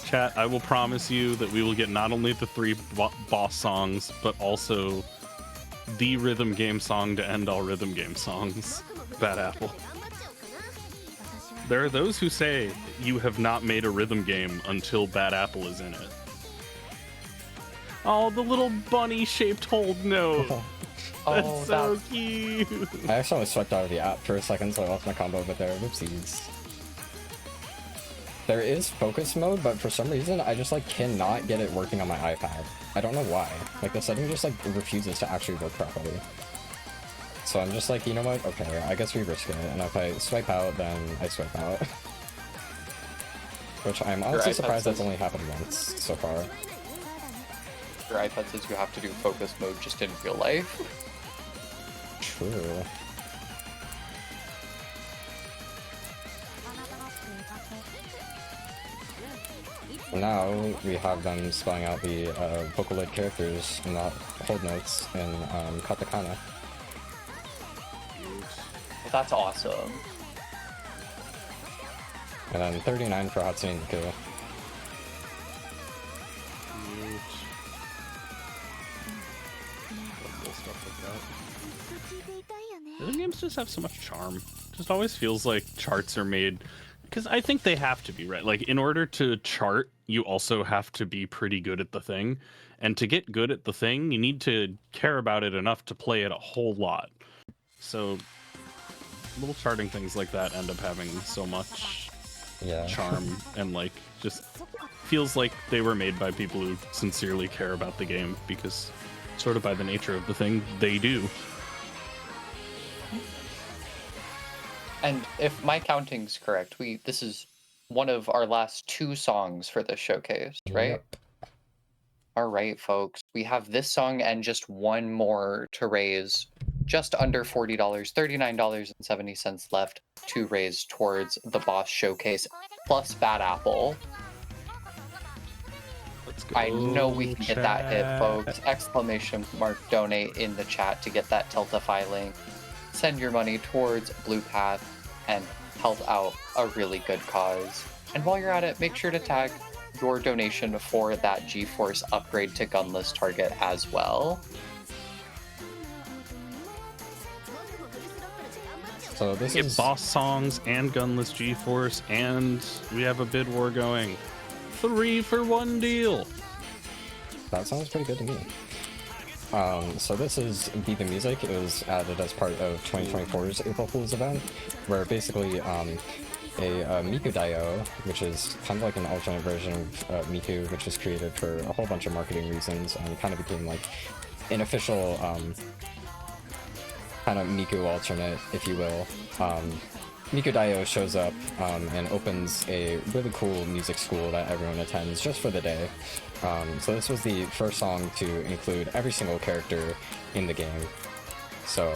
Chat, I will promise you that we will get not only the 3 boss songs, but also the rhythm game song to end all rhythm game songs. Bad Apple. There are those who say you have not made a rhythm game until Bad Apple is in it. Oh, the little bunny-shaped hold note. That's so cute.
I actually swiped out of the app for a second, so I lost my combo, but there, whoopsies. There is focus mode, but for some reason, I just like cannot get it working on my iPad. I don't know why. Like the setting just like refuses to actually work properly. So I'm just like, you know what? Okay, I guess we risk it. And if I swipe out, then I swipe out. Which I'm honestly surprised that's only happened once so far.
Your iPad says you have to do focus mode just in real life.
True. Now we have them spelling out the Vocaloid characters and not hold notes in katakana.
That's awesome.
And then 39 for Hatsune Miku.
Rhythm games just have so much charm. Just always feels like charts are made, because I think they have to be, right? Like, in order to chart, you also have to be pretty good at the thing. And to get good at the thing, you need to care about it enough to play it a whole lot. So, little charting things like that end up having so much charm and, like, just feels like they were made by people who sincerely care about the game, because sort of by the nature of the thing, they do.
And if my counting's correct, this is one of our last 2 songs for this showcase, right?
Yep.
All right, folks. We have this song and just one more to raise just under $40, $39.70 left to raise towards the boss showcase, plus Bad Apple.
Let's go,
I know we can get that hit,
chat.
folks. Exclamation mark donate in the chat to get that Tiltify link. Send your money towards Blue Path and help out a really good cause. And while you're at it, make sure to tag your donation for that GeForce upgrade to gunless target as well.
So this
Get
is
boss songs and gunless GeForce, and we have a bid war going. 3 for 1 deal.
That sounds pretty good to me. So this is Be The Music. It was added as part of 2024's April Fool's event, where basically a Miku Dio, which is kind of like an alternate version of Miku, which was created for a whole bunch of marketing reasons and kind of became like an official kind of Miku alternate, if you will. Miku Dio shows up and opens a really cool music school that everyone attends just for the day. So this was the first song to include every single character in the game. So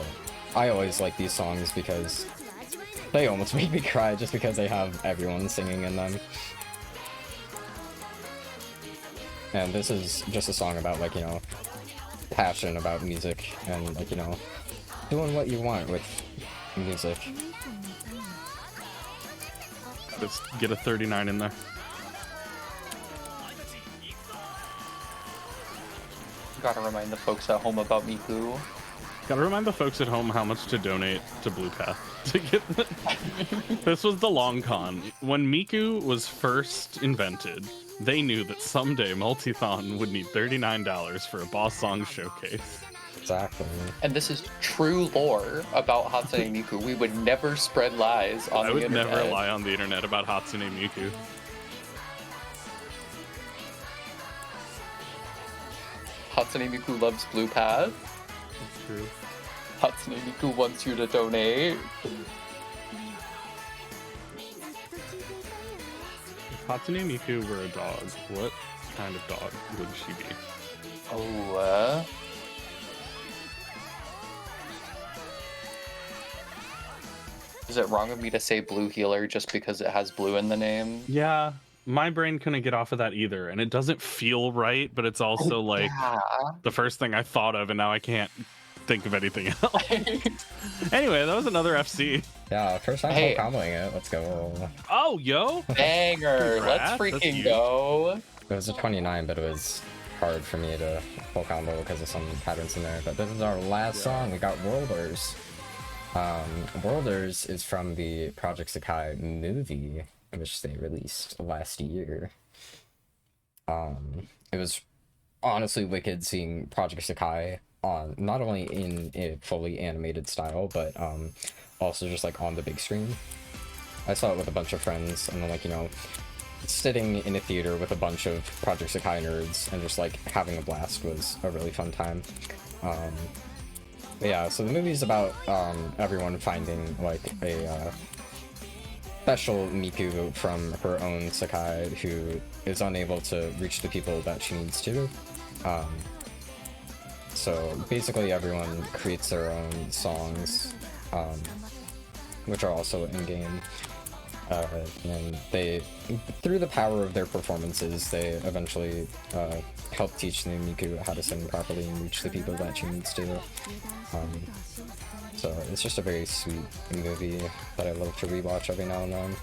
I always like these songs because they almost make me cry just because they have everyone singing in them. And this is just a song about, like, you know, passion about music and, like, you know, doing what you want with music.
Let's get a 39 in there.
Gotta remind the folks at home about Miku.
Gotta remind the folks at home how much to donate to Blue Path to get This was the long con. When Miku was first invented, they knew that someday Multithon would need $39 for a boss song showcase.
Exactly.
And this is true lore about Hatsune Miku. We would never spread lies on the internet.
I would never lie on the internet about Hatsune Miku.
Hatsune Miku loves Blue Path.
That's true.
Hatsune Miku wants you to donate.
If Hatsune Miku were a dog, what kind of dog would she be?
Oh, Is it wrong of me to say blue healer just because it has blue in the name?
Yeah, my brain couldn't get off of that either, and it doesn't feel right, but it's also like the first thing I thought of, and now I can't think of anything else. Anyway, that was another FC.
Yeah, first time
Hey.
comboing it. Let's go.
Oh, yo!
Banger!
Congrats,
Let's
that's
freaking
huge.
go!
It was a 29, but it was hard for me to full combo because of some patterns in there. But this is our last song. We got Worlders. Worlders is from the Project SEKAI movie, which they released last year. It was honestly wicked seeing Project SEKAI on not only in a fully animated style, but also just like on the big screen. I saw it with a bunch of friends, and then, like, you know, sitting in a theater with a bunch of Project SEKAI nerds and just like having a blast was a really fun time. But yeah, so the movie's about everyone finding like a special Miku from her own Sekai who is unable to reach the people that she needs to. So basically everyone creates their own songs, which are also in-game. And they, through the power of their performances, they eventually help teach the Miku how to sing properly and reach the people that she needs to. So it's just a very sweet movie that I love to rewatch every now and then.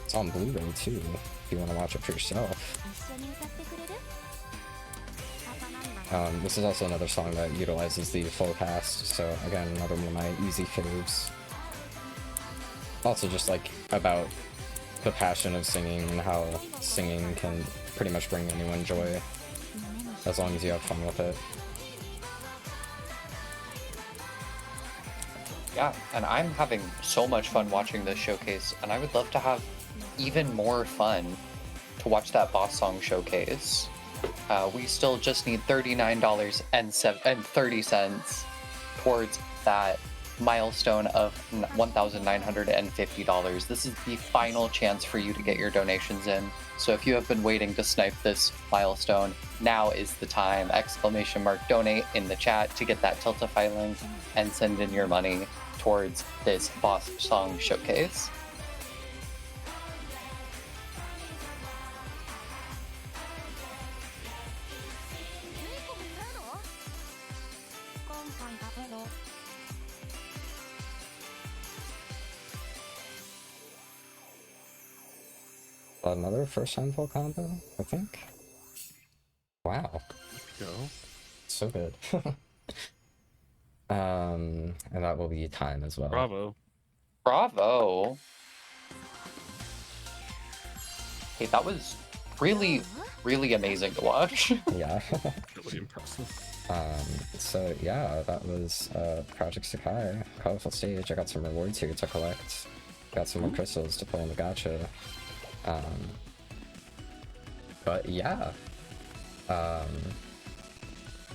It's on Blu-ray too, if you want to watch it for yourself. This is also another song that utilizes the full cast, so again, another one of my easy faves. Also just like about the passion of singing and how singing can pretty much bring anyone joy as long as you have fun with it.
Yeah, and I'm having so much fun watching this showcase, and I would love to have even more fun to watch that boss song showcase. We still just need $39.30 towards that milestone of $1,950. This is the final chance for you to get your donations in. So if you have been waiting to snipe this milestone, now is the time. !donate in the chat to get that Tiltify link and send in your money towards this boss song showcase.
Another first time full combo, I think. Wow.
Go.
So good. And that will be time as well.
Bravo.
Bravo! Hey, that was really, really amazing to watch.
Yeah.
Really impressive.
So yeah, that was Project SEKAI Colorful Stage. I got some rewards here to collect. got some more crystals to pull in the gacha. But yeah.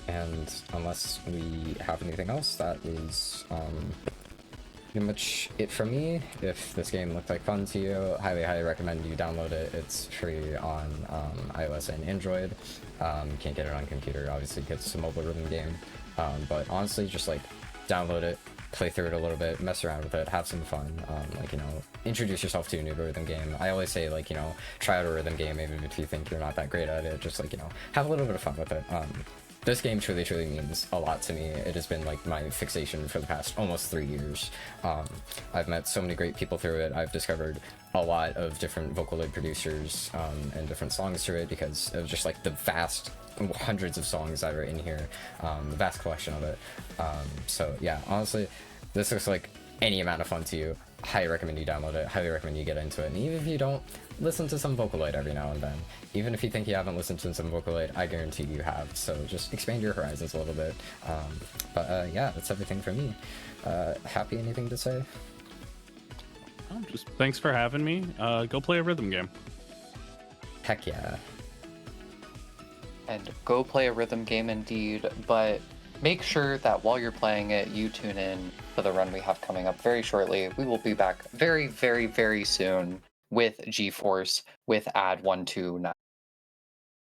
And unless we have anything else, that is pretty much it for me. If this game looked like fun to you, highly recommend you download it. It's free on iOS and Android. You can't get it on computer, obviously, because it's a mobile rhythm game. But honestly, just like download it, play through it a little bit, mess around with it, have some fun. Like, you know, introduce yourself to a new rhythm game. I always say, like, you know, try out a rhythm game even if you think you're not that great at it. Just like, you know, have a little bit of fun with it. This game truly means a lot to me. It has been like my fixation for the past almost 3 years. I've met so many great people through it. I've discovered a lot of different Vocaloid producers and different songs through it because of just like the vast hundreds of songs that are in here, the vast collection of it. So yeah, honestly, this looks like any amount of fun to you. Highly recommend you download it, highly recommend you get into it, and even if you don't, listen to some Vocaloid every now and then. Even if you think you haven't listened to some Vocaloid, I guarantee you have, so just expand your horizons a little bit. But yeah, that's everything from me. Happy, anything to say?
Just thanks for having me. Go play a rhythm game.
Heck yeah.
And go play a rhythm game indeed, but make sure that while you're playing it, you tune in for the run we have coming up very shortly. We will be back very soon with GeForce with that1cl0ud.